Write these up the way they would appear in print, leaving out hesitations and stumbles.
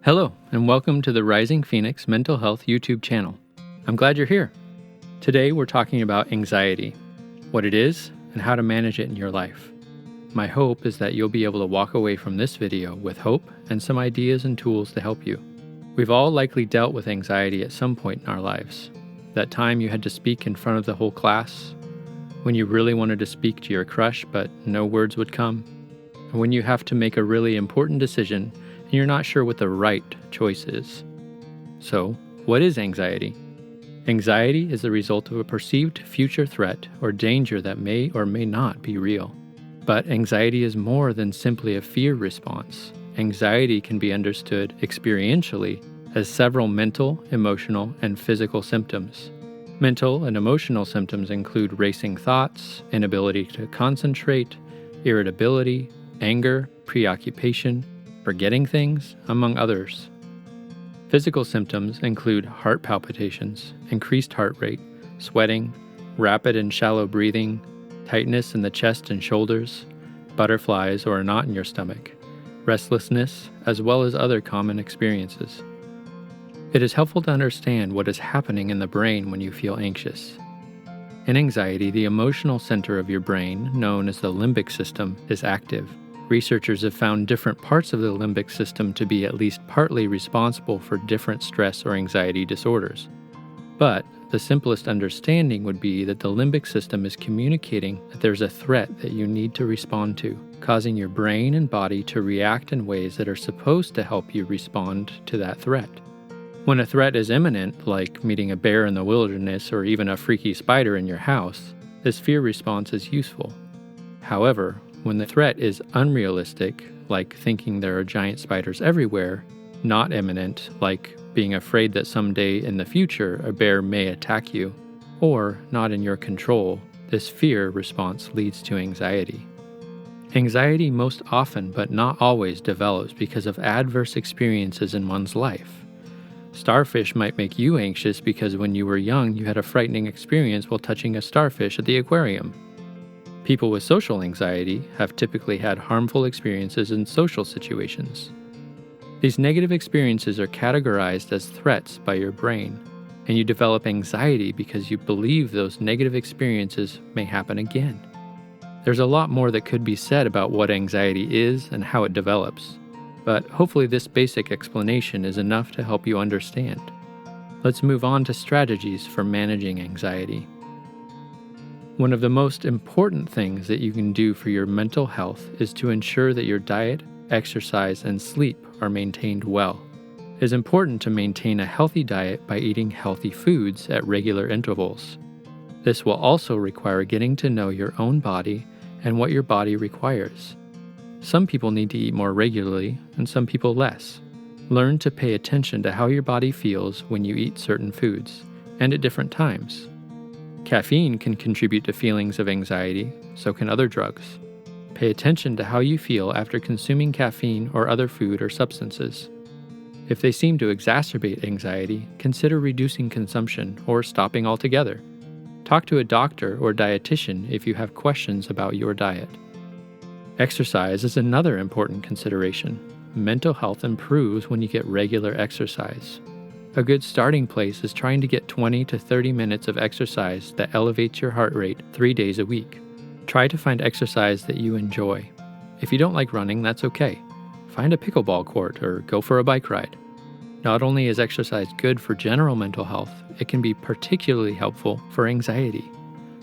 Hello, and welcome to the Rising Phoenix Mental Health YouTube channel. I'm glad you're here. Today we're talking about anxiety, what it is, and how to manage it in your life. My hope is that you'll be able to walk away from this video with hope and some ideas and tools to help you. We've all likely dealt with anxiety at some point in our lives. That time you had to speak in front of the whole class, when you really wanted to speak to your crush but no words would come, and when you have to make a really important decision and you're not sure what the right choice is. So, what is anxiety? Anxiety is the result of a perceived future threat or danger that may or may not be real. But anxiety is more than simply a fear response. Anxiety can be understood experientially as several mental, emotional, and physical symptoms. Mental and emotional symptoms include racing thoughts, inability to concentrate, irritability, anger, preoccupation, forgetting things, among others. Physical symptoms include heart palpitations, increased heart rate, sweating, rapid and shallow breathing, tightness in the chest and shoulders, butterflies or a knot in your stomach, restlessness, as well as other common experiences. It is helpful to understand what is happening in the brain when you feel anxious. In anxiety, the emotional center of your brain, known as the limbic system, is active. Researchers have found different parts of the limbic system to be at least partly responsible for different stress or anxiety disorders. But the simplest understanding would be that the limbic system is communicating that there's a threat that you need to respond to, causing your brain and body to react in ways that are supposed to help you respond to that threat. When a threat is imminent, like meeting a bear in the wilderness or even a freaky spider in your house, this fear response is useful. However, when the threat is unrealistic, like thinking there are giant spiders everywhere, not imminent, like being afraid that someday in the future a bear may attack you, or not in your control, this fear response leads to anxiety. Anxiety most often, but not always, develops because of adverse experiences in one's life. Starfish might make you anxious because when you were young you had a frightening experience while touching a starfish at the aquarium. People with social anxiety have typically had harmful experiences in social situations. These negative experiences are categorized as threats by your brain, and you develop anxiety because you believe those negative experiences may happen again. There's a lot more that could be said about what anxiety is and how it develops, but hopefully this basic explanation is enough to help you understand. Let's move on to strategies for managing anxiety. One of the most important things that you can do for your mental health is to ensure that your diet, exercise, and sleep are maintained well. It is important to maintain a healthy diet by eating healthy foods at regular intervals. This will also require getting to know your own body and what your body requires. Some people need to eat more regularly and some people less. Learn to pay attention to how your body feels when you eat certain foods and at different times. Caffeine can contribute to feelings of anxiety, so can other drugs. Pay attention to how you feel after consuming caffeine or other food or substances. If they seem to exacerbate anxiety, consider reducing consumption or stopping altogether. Talk to a doctor or dietitian if you have questions about your diet. Exercise is another important consideration. Mental health improves when you get regular exercise. A good starting place is trying to get 20 to 30 minutes of exercise that elevates your heart rate 3 days a week. Try to find exercise that you enjoy. If you don't like running, that's okay. Find a pickleball court or go for a bike ride. Not only is exercise good for general mental health, it can be particularly helpful for anxiety.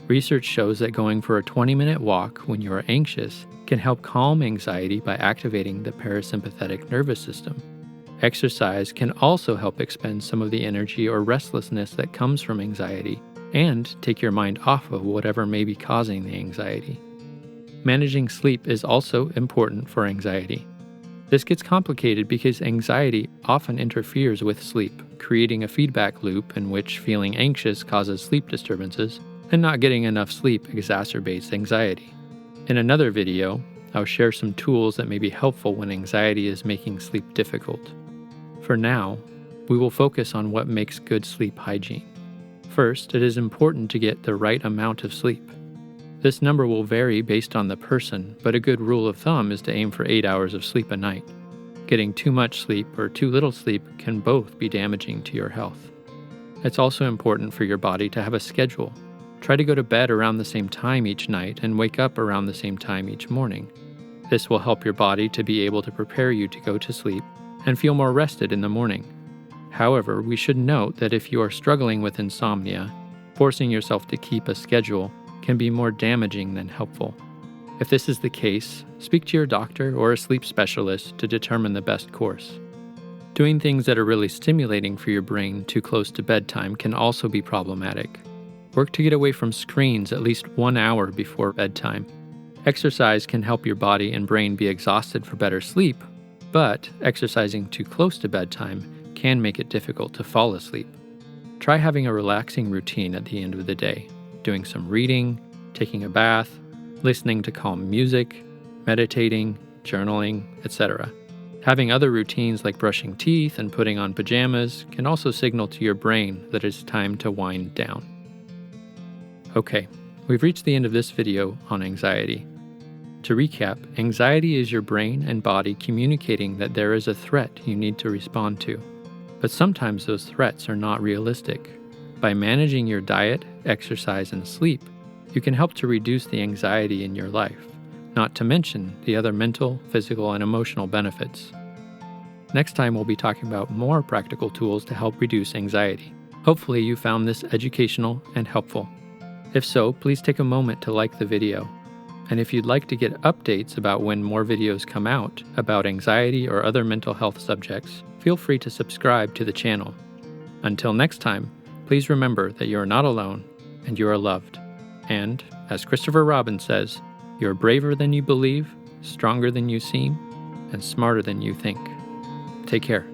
Research shows that going for a 20-minute walk when you are anxious can help calm anxiety by activating the parasympathetic nervous system. Exercise can also help expend some of the energy or restlessness that comes from anxiety and take your mind off of whatever may be causing the anxiety. Managing sleep is also important for anxiety. This gets complicated because anxiety often interferes with sleep, creating a feedback loop in which feeling anxious causes sleep disturbances and not getting enough sleep exacerbates anxiety. In another video, I'll share some tools that may be helpful when anxiety is making sleep difficult. For now, we will focus on what makes good sleep hygiene. First, it is important to get the right amount of sleep. This number will vary based on the person, but a good rule of thumb is to aim for 8 hours of sleep a night. Getting too much sleep or too little sleep can both be damaging to your health. It's also important for your body to have a schedule. Try to go to bed around the same time each night and wake up around the same time each morning. This will help your body to be able to prepare you to go to sleep and feel more rested in the morning. However, we should note that if you are struggling with insomnia, forcing yourself to keep a schedule can be more damaging than helpful. If this is the case, speak to your doctor or a sleep specialist to determine the best course. Doing things that are really stimulating for your brain too close to bedtime can also be problematic. Work to get away from screens at least 1 hour before bedtime. Exercise can help your body and brain be exhausted for better sleep, but exercising too close to bedtime can make it difficult to fall asleep. Try having a relaxing routine at the end of the day, doing some reading, taking a bath, listening to calm music, meditating, journaling, etc. Having other routines like brushing teeth and putting on pajamas can also signal to your brain that it's time to wind down. Okay, we've reached the end of this video on anxiety. To recap, anxiety is your brain and body communicating that there is a threat you need to respond to. But sometimes those threats are not realistic. By managing your diet, exercise, and sleep, you can help to reduce the anxiety in your life, not to mention the other mental, physical, and emotional benefits. Next time, we'll be talking about more practical tools to help reduce anxiety. Hopefully, you found this educational and helpful. If so, please take a moment to like the video. And if you'd like to get updates about when more videos come out about anxiety or other mental health subjects, feel free to subscribe to the channel. Until next time, please remember that you are not alone and you are loved. And, as Christopher Robin says, you're braver than you believe, stronger than you seem, and smarter than you think. Take care.